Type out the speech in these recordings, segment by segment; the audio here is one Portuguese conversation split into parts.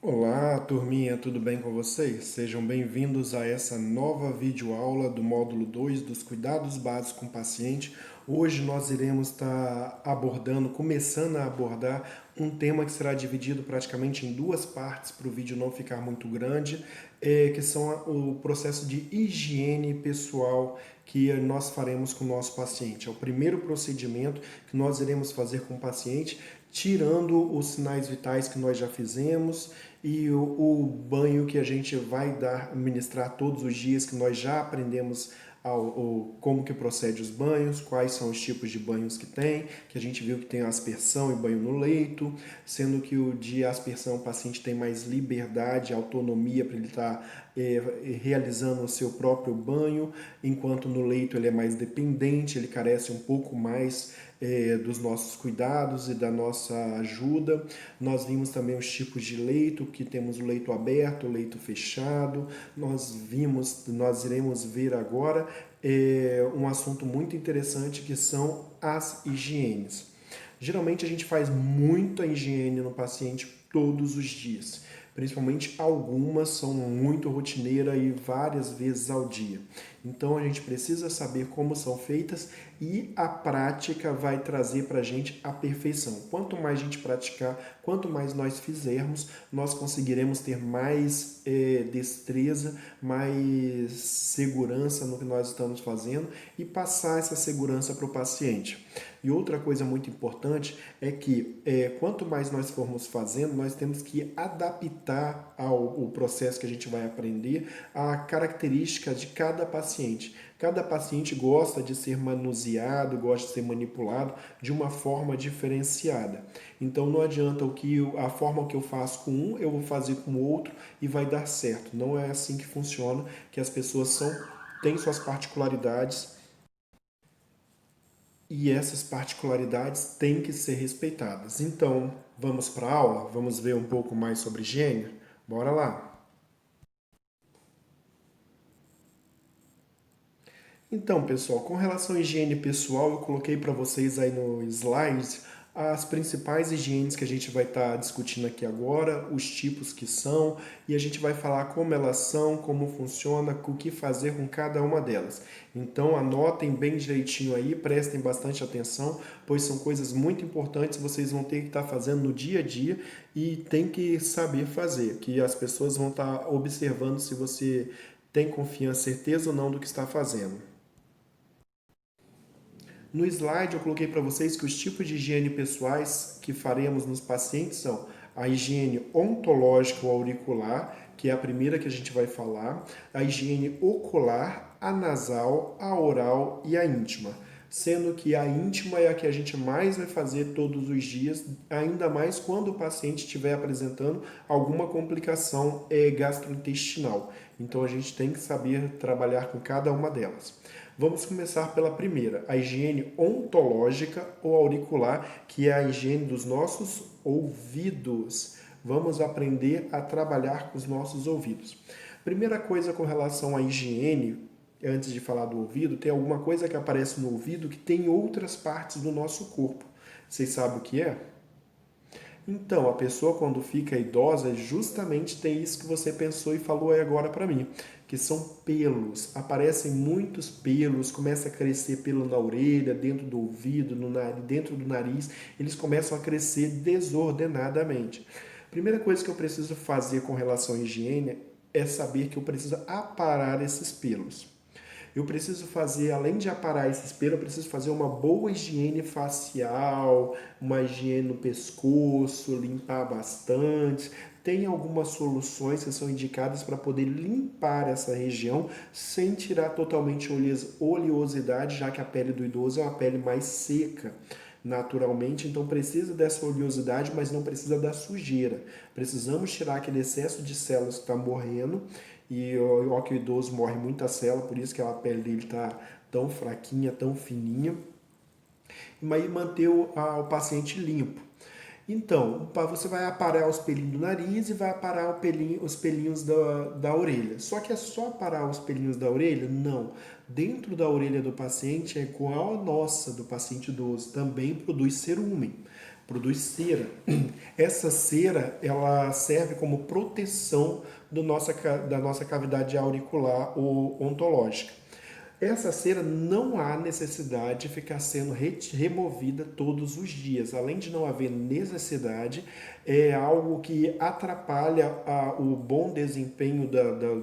Olá, turminha, tudo bem com vocês? Sejam bem-vindos a essa nova videoaula do módulo 2 dos cuidados básicos com o paciente. Hoje nós iremos estar começando a abordar um tema que será dividido praticamente em duas partes para o vídeo não ficar muito grande, que são o processo de higiene pessoal que nós faremos com o nosso paciente. É o primeiro procedimento que nós iremos fazer com o paciente, tirando os sinais vitais que nós já fizemos e o banho que a gente vai ministrar todos os dias, que nós já aprendemos como que procede os banhos, quais são os tipos de banhos que tem, que a gente viu que tem aspersão e banho no leito, sendo que o de aspersão o paciente tem mais liberdade, autonomia para ele estar realizando o seu próprio banho, enquanto no leito ele é mais dependente, ele carece um pouco mais dos nossos cuidados e da nossa ajuda. Nós vimos também os tipos de leito, que temos o leito aberto, o leito fechado. Nós iremos ver agora um assunto muito interessante que são as higienes. Geralmente a gente faz muita higiene no paciente todos os dias, principalmente algumas são muito rotineira e várias vezes ao dia. Então a gente precisa saber como são feitas e a prática vai trazer para a gente a perfeição. Quanto mais a gente praticar, quanto mais nós fizermos, nós conseguiremos ter mais destreza, mais segurança no que nós estamos fazendo e passar essa segurança para o paciente. E outra coisa muito importante é que quanto mais nós formos fazendo, nós temos que adaptar ao processo que a gente vai aprender a característica de cada paciente. Cada paciente gosta de ser manuseado, gosta de ser manipulado de uma forma diferenciada. Então não adianta a forma que eu faço com um, eu vou fazer com o outro e vai dar certo. Não é assim que funciona, que as pessoas têm suas particularidades e essas particularidades têm que ser respeitadas. Então, vamos para a aula? Vamos ver um pouco mais sobre higiene? Bora lá! Então, pessoal, com relação à higiene pessoal, eu coloquei para vocês aí no slide as principais higienes que a gente vai estar discutindo aqui agora, os tipos que são, e a gente vai falar como elas são, como funciona, o que fazer com cada uma delas. Então, anotem bem direitinho aí, prestem bastante atenção, pois são coisas muito importantes, vocês vão ter que estar fazendo no dia a dia e tem que saber fazer, que as pessoas vão estar observando se você tem confiança, certeza ou não do que está fazendo. No slide eu coloquei para vocês que os tipos de higiene pessoais que faremos nos pacientes são a higiene ontológica ou auricular, que é a primeira que a gente vai falar, a higiene ocular, a nasal, a oral e a íntima. Sendo que a íntima é a que a gente mais vai fazer todos os dias, ainda mais quando o paciente estiver apresentando alguma complicação gastrointestinal. Então a gente tem que saber trabalhar com cada uma delas. Vamos começar pela primeira, a higiene ontológica ou auricular, que é a higiene dos nossos ouvidos. Vamos aprender a trabalhar com os nossos ouvidos. Primeira coisa com relação à higiene, antes de falar do ouvido, tem alguma coisa que aparece no ouvido que tem outras partes do nosso corpo. Vocês sabem o que é? Então, a pessoa quando fica idosa, justamente tem isso que você pensou e falou aí agora para mim, que são pelos. Aparecem muitos pelos, começa a crescer pelo na orelha, dentro do ouvido, no nariz, dentro do nariz, eles começam a crescer desordenadamente. Primeira coisa que eu preciso fazer com relação à higiene é saber que eu preciso aparar esses pelos. Eu preciso fazer, além de aparar esse espelho, eu preciso fazer uma boa higiene facial, uma higiene no pescoço, limpar bastante. Tem algumas soluções que são indicadas para poder limpar essa região sem tirar totalmente oleosidade, já que a pele do idoso é uma pele mais seca naturalmente, então precisa dessa oleosidade, mas não precisa da sujeira. Precisamos tirar aquele excesso de células que está morrendo e ó, que o idoso morre muita célula, por isso que a pele dele está tão fraquinha, tão fininha, mas manter o paciente limpo. Então, você vai aparar os pelinhos do nariz e vai aparar os pelinhos da orelha. Só que é só aparar os pelinhos da orelha? Não. Dentro da orelha do paciente é igual a nossa, do paciente idoso, também produz cerúmen. Produz cera. Essa cera, ela serve como proteção da nossa cavidade auricular ou ontológica. Essa cera não há necessidade de ficar sendo removida todos os dias. Além de não haver necessidade, é algo que atrapalha o bom desempenho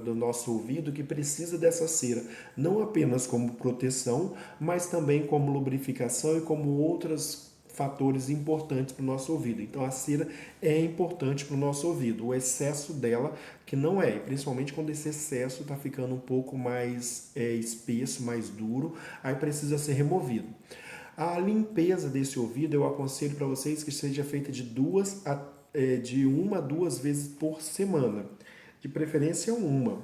do nosso ouvido, que precisa dessa cera, não apenas como proteção, mas também como lubrificação e como outras fatores importantes para o nosso ouvido. Então a cera é importante para o nosso ouvido. O excesso dela que não é, principalmente quando esse excesso está ficando um pouco mais espesso, mais duro, aí precisa ser removido. A limpeza desse ouvido eu aconselho para vocês que seja feita de uma a duas vezes por semana, de preferência uma.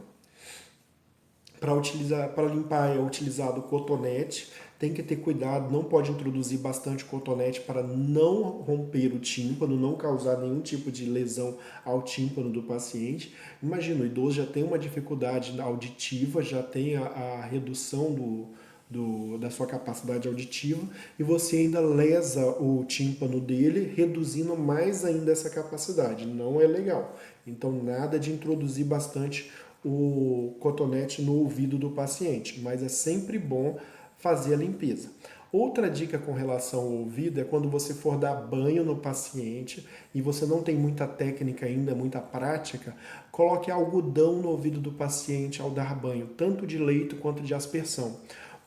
Para limpar é utilizado cotonete, tem que ter cuidado, não pode introduzir bastante cotonete para não romper o tímpano, não causar nenhum tipo de lesão ao tímpano do paciente. Imagina, o idoso já tem uma dificuldade auditiva, já tem a redução da sua capacidade auditiva e você ainda lesa o tímpano dele, reduzindo mais ainda essa capacidade. Não é legal. Então, nada de introduzir bastante o cotonete no ouvido do paciente, mas é sempre bom fazer a limpeza. Outra dica com relação ao ouvido é quando você for dar banho no paciente e você não tem muita técnica ainda, muita prática, coloque algodão no ouvido do paciente ao dar banho, tanto de leito quanto de aspersão.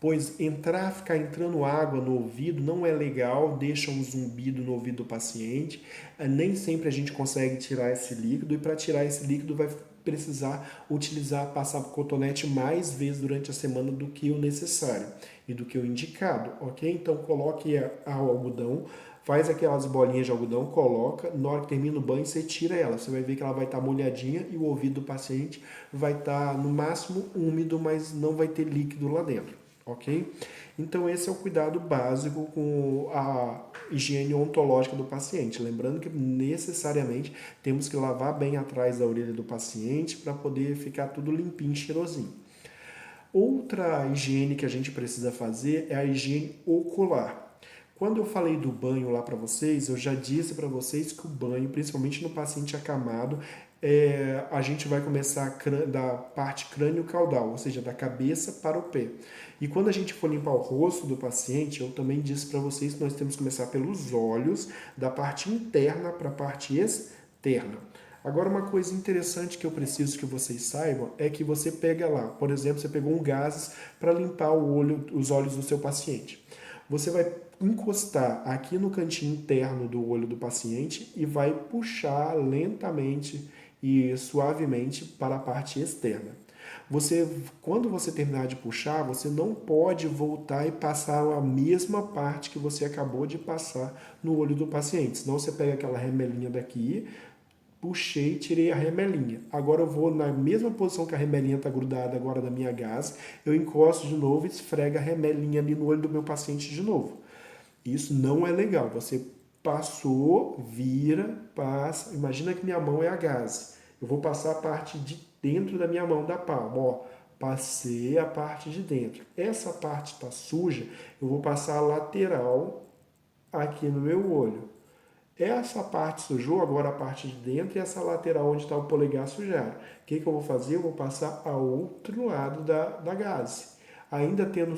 Pois ficar entrando água no ouvido não é legal, deixa um zumbido no ouvido do paciente. Nem sempre a gente consegue tirar esse líquido e para tirar esse líquido vai precisar passar cotonete mais vezes durante a semana do que o necessário e do que o indicado, ok? Então coloque o algodão, faz aquelas bolinhas de algodão, coloca, na hora que termina o banho você tira ela, você vai ver que ela vai estar molhadinha e o ouvido do paciente vai estar no máximo úmido, mas não vai ter líquido lá dentro, ok? Então esse é o cuidado básico com a higiene ontológica do paciente. Lembrando que necessariamente temos que lavar bem atrás da orelha do paciente para poder ficar tudo limpinho, cheirosinho. Outra higiene que a gente precisa fazer é a higiene ocular. Quando eu falei do banho lá para vocês, eu já disse para vocês que o banho, principalmente no paciente acamado, a gente vai começar da parte crânio-caudal, ou seja, da cabeça para o pé. E quando a gente for limpar o rosto do paciente, eu também disse para vocês que nós temos que começar pelos olhos, da parte interna para a parte externa. Agora, uma coisa interessante que eu preciso que vocês saibam é que você pega lá, por exemplo, você pegou um gases para limpar os olhos do seu paciente. Você vai encostar aqui no cantinho interno do olho do paciente e vai puxar lentamente e suavemente para a parte externa. Quando você terminar de puxar, você não pode voltar e passar a mesma parte que você acabou de passar no olho do paciente. Senão você pega aquela remelinha daqui, puxei, tirei a remelinha. Agora eu vou na mesma posição que a remelinha está grudada agora da minha gase, eu encosto de novo e esfrega a remelinha ali no olho do meu paciente de novo. Isso não é legal. Você passou, vira, passa. Imagina que minha mão é a gase. Eu vou passar a parte de dentro da minha mão, da palma. Ó, passei a parte de dentro. Essa parte está suja, eu vou passar a lateral aqui no meu olho. Essa parte sujou, agora a parte de dentro e essa lateral onde está o polegar sujaram. O que eu vou fazer? Eu vou passar ao outro lado da gaze. Ainda tendo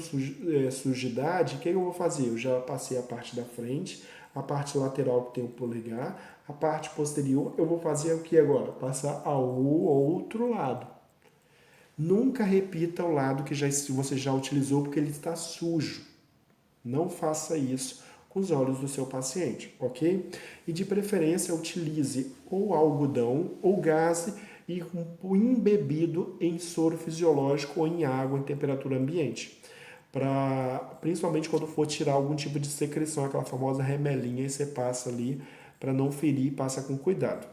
sujidade, o que eu vou fazer? Eu já passei a parte da frente, a parte lateral que tem o polegar, a parte posterior, eu vou fazer o que agora? Passar ao outro lado. Nunca repita o lado que você já utilizou porque ele está sujo. Não faça isso com os olhos do seu paciente, ok? E de preferência utilize ou algodão ou gaze e embebido em soro fisiológico ou em água em temperatura ambiente. Principalmente quando for tirar algum tipo de secreção, aquela famosa remelinha, e você passa ali para não ferir, passa com cuidado,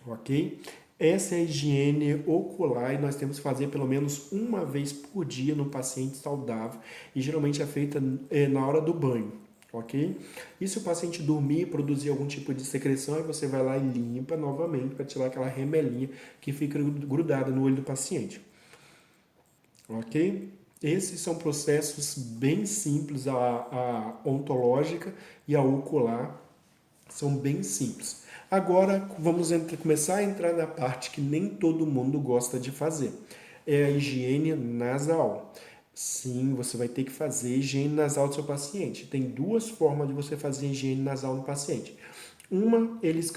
ok? Essa é a higiene ocular e nós temos que fazer pelo menos uma vez por dia no paciente saudável e geralmente é feita na hora do banho, ok? E se o paciente dormir e produzir algum tipo de secreção, aí você vai lá e limpa novamente para tirar aquela remelinha que fica grudada no olho do paciente, ok? Esses são processos bem simples, a ontológica e a ocular, São bem simples. Agora vamos começar a entrar na parte que nem todo mundo gosta de fazer. É a higiene nasal. Sim, você vai ter que fazer higiene nasal do seu paciente. Tem duas formas de você fazer higiene nasal no paciente. Uma, eles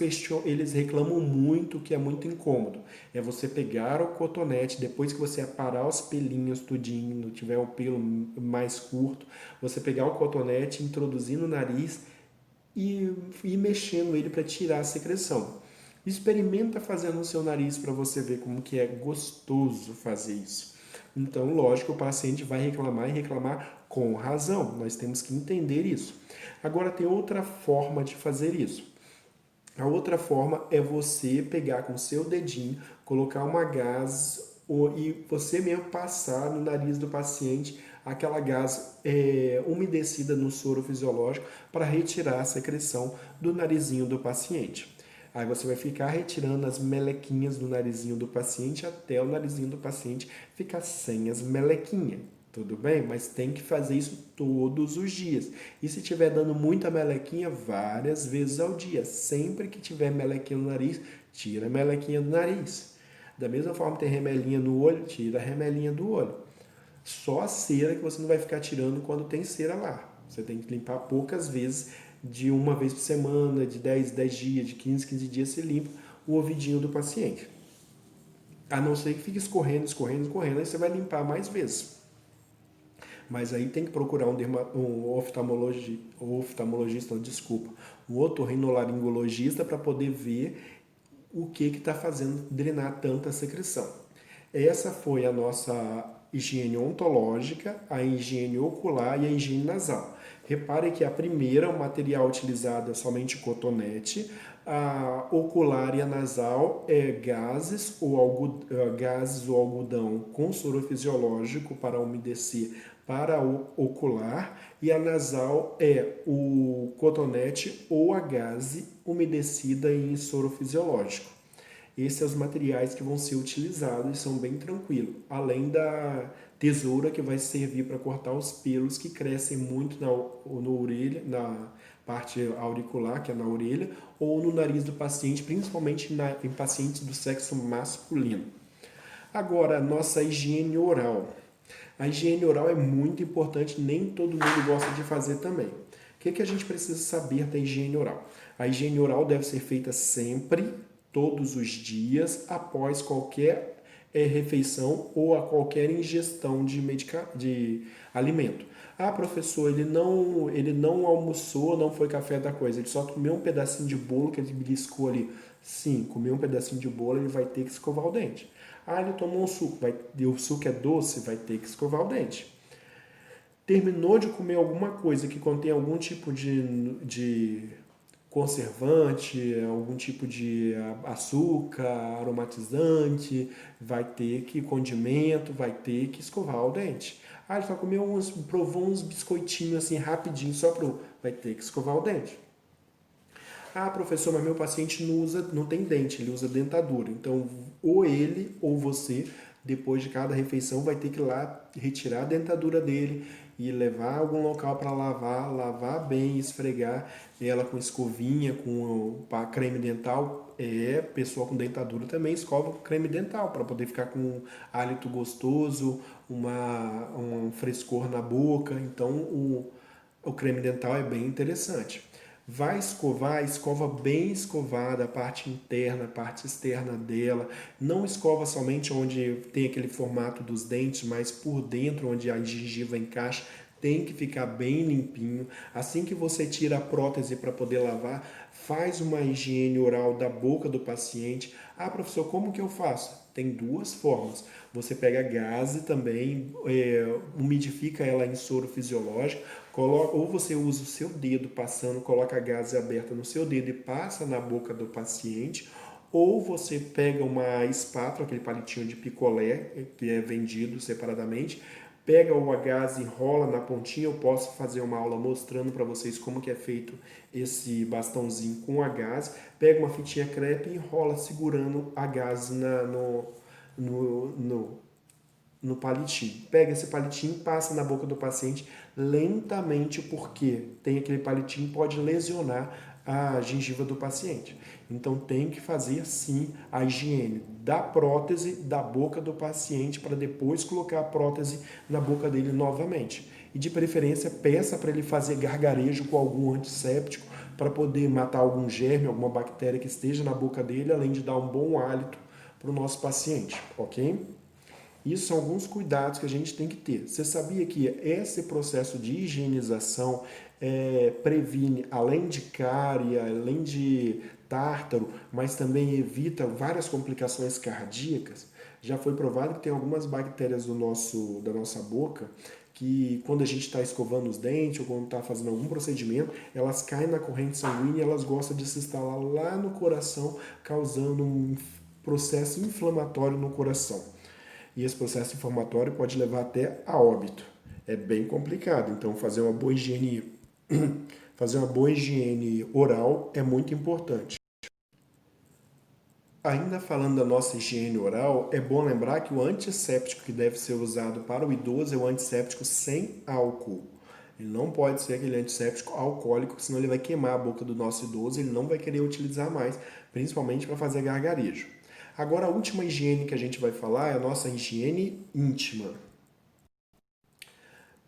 reclamam muito, que é muito incômodo. É você pegar o cotonete, depois que você aparar os pelinhos tudinho, não tiver o pelo mais curto, você pegar o cotonete, introduzir no nariz e ir mexendo ele para tirar a secreção. Experimenta fazer no seu nariz para você ver como que é gostoso fazer isso. Então, lógico, o paciente vai reclamar e reclamar com razão. Nós temos que entender isso. Agora, tem outra forma de fazer isso. A outra forma é você pegar com o seu dedinho, colocar uma gás e você mesmo passar no nariz do paciente aquela gás umedecida no soro fisiológico para retirar a secreção do narizinho do paciente. Aí você vai ficar retirando as melequinhas do narizinho do paciente até o narizinho do paciente ficar sem as melequinhas. Tudo bem? Mas tem que fazer isso todos os dias. E se estiver dando muita melequinha, várias vezes ao dia. Sempre que tiver melequinha no nariz, tira a melequinha do nariz. Da mesma forma que tem remelinha no olho, tira a remelinha do olho. Só a cera que você não vai ficar tirando quando tem cera lá. Você tem que limpar poucas vezes, de uma vez por semana, de 10 dias, de 15 dias, você limpa o ouvidinho do paciente. A não ser que fique escorrendo, aí você vai limpar mais vezes. Mas aí tem que procurar um oftalmologista, desculpa, um otorrinolaringologista para poder ver o que está fazendo drenar tanta secreção. Essa foi a nossa higiene ontológica, a higiene ocular e a higiene nasal. Repare que a primeira, o material utilizado é somente cotonete, a ocular e a nasal é gases ou algodão com soro fisiológico para umedecer para o ocular, e a nasal é o cotonete ou a gaze umedecida em soro fisiológico. Esses são os materiais que vão ser utilizados e são bem tranquilos. Além da tesoura que vai servir para cortar os pelos que crescem muito na orelha, na parte auricular, que é na orelha, ou no nariz do paciente, principalmente em pacientes do sexo masculino. Agora, nossa higiene oral. A higiene oral é muito importante, nem todo mundo gosta de fazer também. O que a gente precisa saber da higiene oral? A higiene oral deve ser feita sempre, todos os dias, após qualquer refeição ou a qualquer ingestão de alimento. Ah, professor, ele não almoçou, não foi café da coisa, ele só comeu um pedacinho de bolo que ele beliscou ali. Sim, comeu um pedacinho de bolo, ele vai ter que escovar o dente. Ah, ele tomou um suco, o suco é doce, vai ter que escovar o dente. Terminou de comer alguma coisa que contém algum tipo de conservante, algum tipo de açúcar, aromatizante, vai ter que condimento, vai ter que escovar o dente. Ah, ele só provou uns biscoitinhos assim rapidinho, vai ter que escovar o dente. Ah, professor, mas meu paciente não tem dente, ele usa dentadura. Então, ou ele ou você, depois de cada refeição, vai ter que ir lá retirar a dentadura dele e levar a algum local para lavar bem, esfregar ela com escovinha, com creme dental. Pessoa com dentadura também escova com creme dental para poder ficar com um hálito gostoso, um frescor na boca. Então, o creme dental é bem interessante. Vai escovar, escova bem escovada, a parte interna, a parte externa dela. Não escova somente onde tem aquele formato dos dentes, mas por dentro, onde a gengiva encaixa, tem que ficar bem limpinho. Assim que você tira a prótese para poder lavar, faz uma higiene oral da boca do paciente. Ah, professor, como que eu faço? Tem duas formas. Você pega a gaze também, umidifica ela em soro fisiológico, ou você usa o seu dedo passando, coloca a gaze aberta no seu dedo e passa na boca do paciente, ou você pega uma espátula, aquele palitinho de picolé que é vendido separadamente, pega o gaze, enrola na pontinha. Eu posso fazer uma aula mostrando para vocês como que é feito esse bastãozinho com a gaze. Pega uma fitinha crepe e enrola segurando a gaze no palitinho. Pega esse palitinho e passa na boca do paciente lentamente, porque tem aquele palitinho que pode lesionar a gengiva do paciente. Então tem que fazer sim a higiene da prótese da boca do paciente para depois colocar a prótese na boca dele novamente. E de preferência peça para ele fazer gargarejo com algum antisséptico para poder matar algum germe, alguma bactéria que esteja na boca dele, além de dar um bom hálito para o nosso paciente, ok? Isso são alguns cuidados que a gente tem que ter. Você sabia que esse processo de higienização previne, além de cárie, além de tártaro, mas também evita várias complicações cardíacas? Já foi provado que tem algumas bactérias da nossa boca que quando a gente está escovando os dentes ou quando está fazendo algum procedimento, elas caem na corrente sanguínea e elas gostam de se instalar lá no coração, causando um processo inflamatório no coração. E esse processo inflamatório pode levar até a óbito. É bem complicado, então fazer uma boa higiene oral é muito importante. Ainda falando da nossa higiene oral, é bom lembrar que o antisséptico que deve ser usado para o idoso é o antisséptico sem álcool. Ele não pode ser aquele antisséptico alcoólico, senão ele vai queimar a boca do nosso idoso e ele não vai querer utilizar mais, principalmente para fazer gargarejo. Agora, a última higiene que a gente vai falar é a nossa higiene íntima.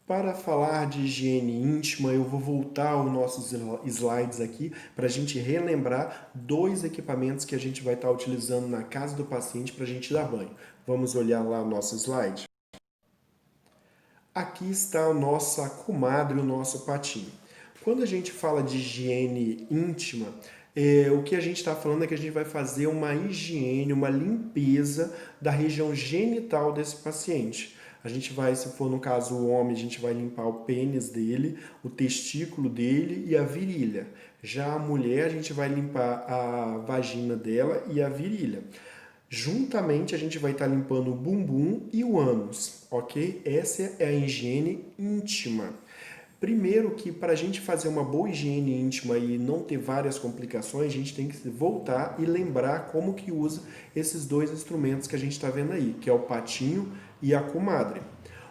Para falar de higiene íntima, eu vou voltar aos nossos slides aqui para a gente relembrar dois equipamentos que a gente vai estar utilizando na casa do paciente para a gente dar banho. Vamos olhar lá o nosso slide? Aqui está a nossa comadre, o nosso patinho. Quando a gente fala de higiene íntima, o que a gente está falando é que a gente vai fazer uma higiene, uma limpeza da região genital desse paciente. A gente vai, se for no caso o homem, a gente vai limpar o pênis dele, o testículo dele e a virilha. Já a mulher, a gente vai limpar a vagina dela e a virilha. Juntamente a gente vai estar limpando o bumbum e o ânus, ok? Essa é a higiene íntima. Primeiro que para a gente fazer uma boa higiene íntima e não ter várias complicações, a gente tem que voltar e lembrar como que usa esses dois instrumentos que a gente está vendo aí, que é o patinho e a comadre.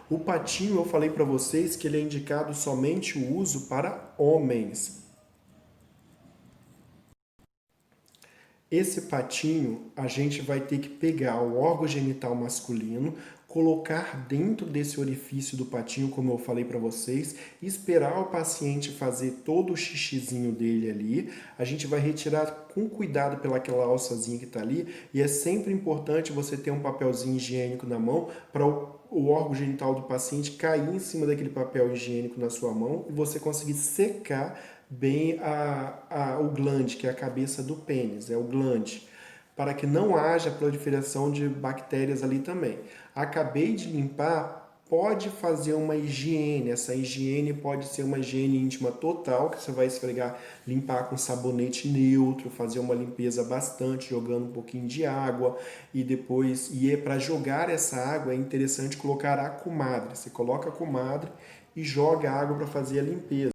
O patinho, eu falei para vocês que ele é indicado somente o uso para homens. Esse patinho, a gente vai ter que pegar o órgão genital masculino, colocar dentro desse orifício do patinho, como eu falei para vocês, esperar o paciente fazer todo o xixizinho dele ali. A gente vai retirar com cuidado pelaquela alçazinha que está ali, e é sempre importante você ter um papelzinho higiênico na mão para o órgão genital do paciente cair em cima daquele papel higiênico na sua mão e você conseguir secar bem o glande, que é a cabeça do pênis, é o glande, para que não haja proliferação de bactérias ali também. Acabei de limpar, pode fazer uma higiene, essa higiene pode ser uma higiene íntima total, que você vai esfregar, limpar com sabonete neutro, fazer uma limpeza bastante, jogando um pouquinho de água, e depois, para jogar essa água é interessante colocar a comadre, você coloca a comadre e joga a água para fazer a limpeza.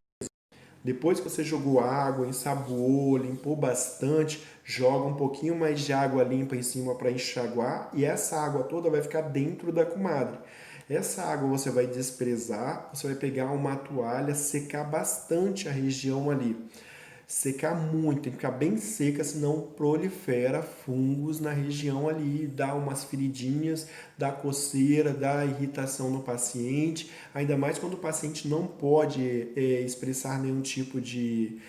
Depois que você jogou água, ensaboou, limpou bastante, joga um pouquinho mais de água limpa em cima para enxaguar e essa água toda vai ficar dentro da comadre. Essa água você vai desprezar, você vai pegar uma toalha, secar bastante a região ali. Secar muito, tem que ficar bem seca, senão prolifera fungos na região ali, dá umas feridinhas, dá coceira, dá irritação no paciente, ainda mais quando o paciente não pode expressar nenhum tipo de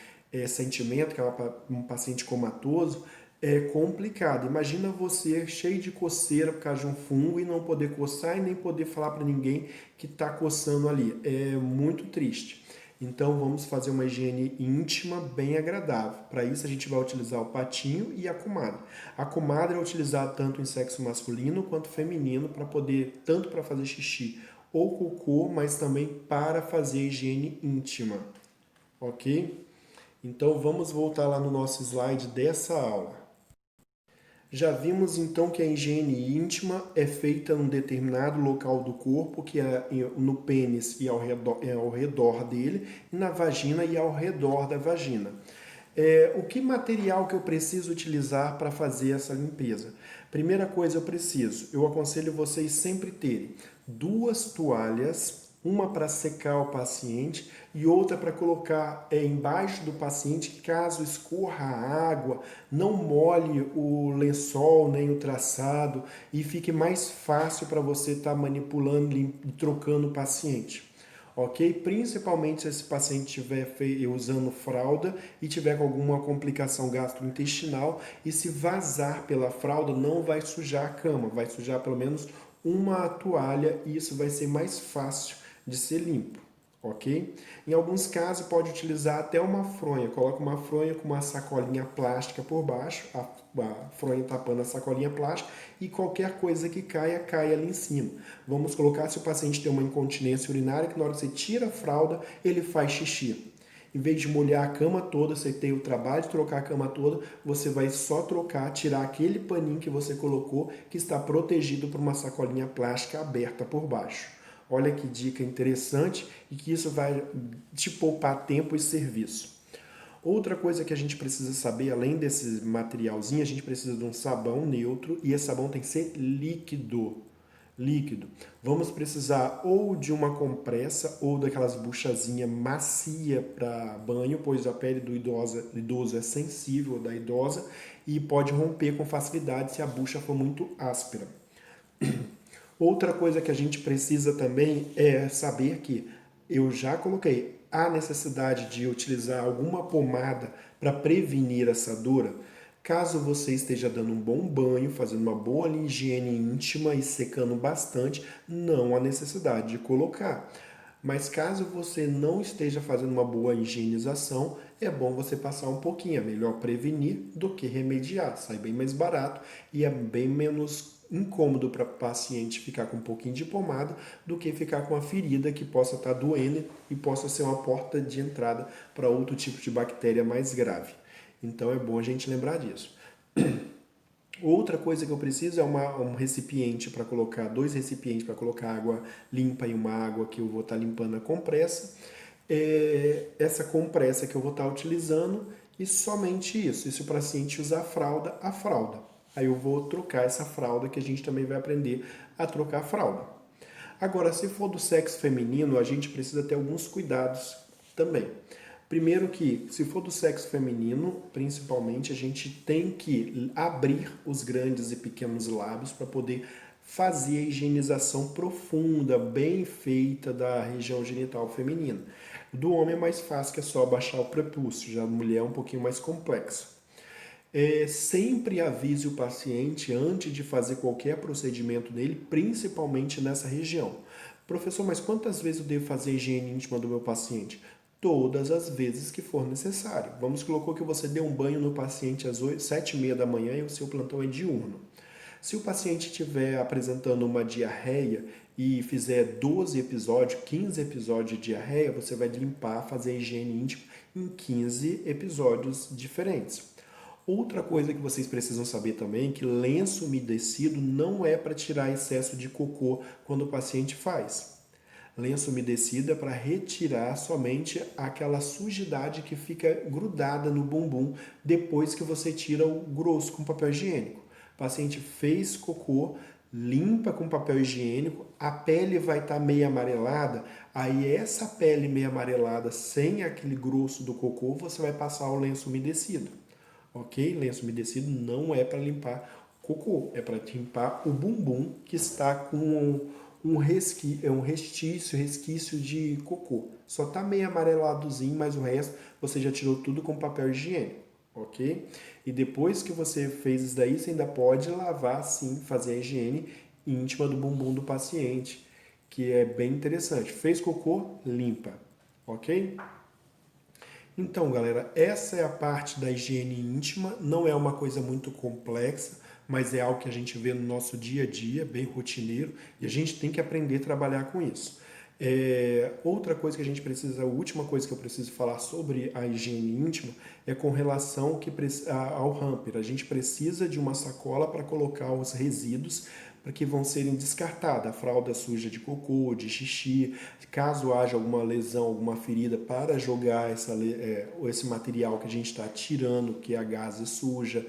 sentimento, que é um paciente comatoso, é complicado. Imagina você cheio de coceira por causa de um fungo e não poder coçar e nem poder falar para ninguém que está coçando ali. É muito triste. Então vamos fazer uma higiene íntima bem agradável. Para isso a gente vai utilizar o patinho e a comadre. A comadre é utilizada tanto em sexo masculino quanto feminino para poder, tanto para fazer xixi ou cocô, mas também para fazer higiene íntima. Ok? Então vamos voltar lá no nosso slide dessa aula. Já vimos então que a higiene íntima é feita em um determinado local do corpo, que é no pênis e ao redor dele, e na vagina e ao redor da vagina. O que material que eu preciso utilizar para fazer essa limpeza? Primeira coisa eu aconselho vocês sempre terem 2 toalhas uma para secar o paciente e outra para colocar embaixo do paciente, caso escorra a água, não molhe o lençol nem o traçado e fique mais fácil para você estar manipulando e trocando o paciente. Ok? Principalmente se esse paciente estiver usando fralda e tiver com alguma complicação gastrointestinal, e se vazar pela fralda não vai sujar a cama, vai sujar pelo menos uma toalha e isso vai ser mais fácil de ser limpo, ok? Em alguns casos pode utilizar até uma fronha, coloca uma fronha com uma sacolinha plástica por baixo, a fronha tapando a sacolinha plástica e qualquer coisa que caia, cai ali em cima. Vamos colocar se o paciente tem uma incontinência urinária, que na hora que você tira a fralda, ele faz xixi. Em vez de molhar a cama toda, você tem o trabalho de trocar a cama toda, você vai só trocar, tirar aquele paninho que você colocou, que está protegido por uma sacolinha plástica aberta por baixo. Olha que dica interessante e que isso vai te poupar tempo e serviço. Outra coisa que a gente precisa saber, além desse materialzinho, a gente precisa de um sabão neutro e esse sabão tem que ser líquido. Líquido. Vamos precisar ou de uma compressa ou daquelas buchazinhas macia para banho, pois a pele do idoso é sensível, da idosa, e pode romper com facilidade se a bucha for muito áspera. Outra coisa que a gente precisa também é saber que eu já coloquei a necessidade de utilizar alguma pomada para prevenir assadura. Caso você esteja dando um bom banho, fazendo uma boa higiene íntima e secando bastante, não há necessidade de colocar. Mas caso você não esteja fazendo uma boa higienização, é bom você passar um pouquinho. É melhor prevenir do que remediar. Sai bem mais barato e é bem menos incômodo para o paciente ficar com um pouquinho de pomada do que ficar com a ferida que possa estar doendo e possa ser uma porta de entrada para outro tipo de bactéria mais grave. Então é bom a gente lembrar disso. Outra coisa que eu preciso é um recipiente para colocar, 2 recipientes para colocar água limpa e uma água que eu vou estar limpando a compressa. Essa compressa que eu vou estar utilizando e somente isso. E se o paciente usar a fralda. Aí eu vou trocar essa fralda que a gente também vai aprender a trocar a fralda. Agora, se for do sexo feminino, a gente precisa ter alguns cuidados também. Primeiro que, se for do sexo feminino, principalmente, a gente tem que abrir os grandes e pequenos lábios para poder fazer a higienização profunda, bem feita da região genital feminina. Do homem é mais fácil, que é só abaixar o prepúcio, já da mulher é um pouquinho mais complexo. Sempre avise o paciente antes de fazer qualquer procedimento nele, principalmente nessa região. Professor, mas quantas vezes eu devo fazer a higiene íntima do meu paciente? Todas as vezes que for necessário. Vamos colocar que você dê um banho no paciente às 7h30 da manhã e o seu plantão é diurno. Se o paciente estiver apresentando uma diarreia e fizer 12 episódios, 15 episódios de diarreia, você vai limpar, fazer a higiene íntima em 15 episódios diferentes. Outra coisa que vocês precisam saber também é que lenço umedecido não é para tirar excesso de cocô quando o paciente faz. Lenço umedecido é para retirar somente aquela sujidade que fica grudada no bumbum depois que você tira o grosso com papel higiênico. O paciente fez cocô, limpa com papel higiênico, a pele vai estar meio amarelada, aí essa pele meio amarelada sem aquele grosso do cocô, você vai passar o lenço umedecido. Ok? Lenço umedecido não é para limpar cocô, é para limpar o bumbum que está com um resquício de cocô. Só está meio amareladozinho, mas o resto você já tirou tudo com papel higiênico, ok? E depois que você fez isso daí, você ainda pode lavar, sim, fazer a higiene íntima do bumbum do paciente, que é bem interessante. Fez cocô, limpa, ok? Então, galera, essa é a parte da higiene íntima. Não é uma coisa muito complexa, mas é algo que a gente vê no nosso dia a dia, bem rotineiro, e a gente tem que aprender a trabalhar com isso. Outra coisa que a gente precisa, a última coisa que eu preciso falar sobre a higiene íntima é com relação ao hamper. A gente precisa de uma sacola para colocar os resíduos para que vão serem descartados, a fralda suja de cocô, de xixi, caso haja alguma lesão, alguma ferida, para jogar esse material que a gente está tirando, que é a gaze suja,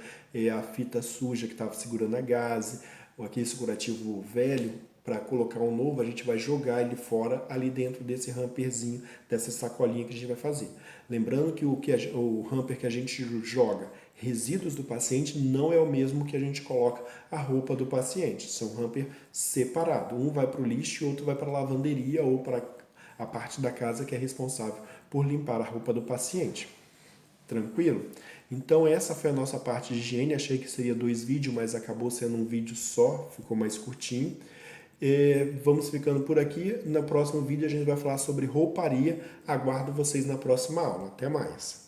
a fita suja que estava segurando a gaze, ou aquele segurativo velho, para colocar um novo, a gente vai jogar ele fora ali dentro desse hamperzinho, dessa sacolinha que a gente vai fazer. Lembrando que o hamper que a gente joga resíduos do paciente não é o mesmo que a gente coloca a roupa do paciente. São hamper separado. Um vai para o lixo e outro vai para a lavanderia ou para a parte da casa que é responsável por limpar a roupa do paciente. Tranquilo? Então essa foi a nossa parte de higiene. Achei que seria 2 vídeos, mas acabou sendo um vídeo só, ficou mais curtinho. Vamos ficando por aqui. No próximo vídeo a gente vai falar sobre rouparia. Aguardo vocês na próxima aula. Até mais!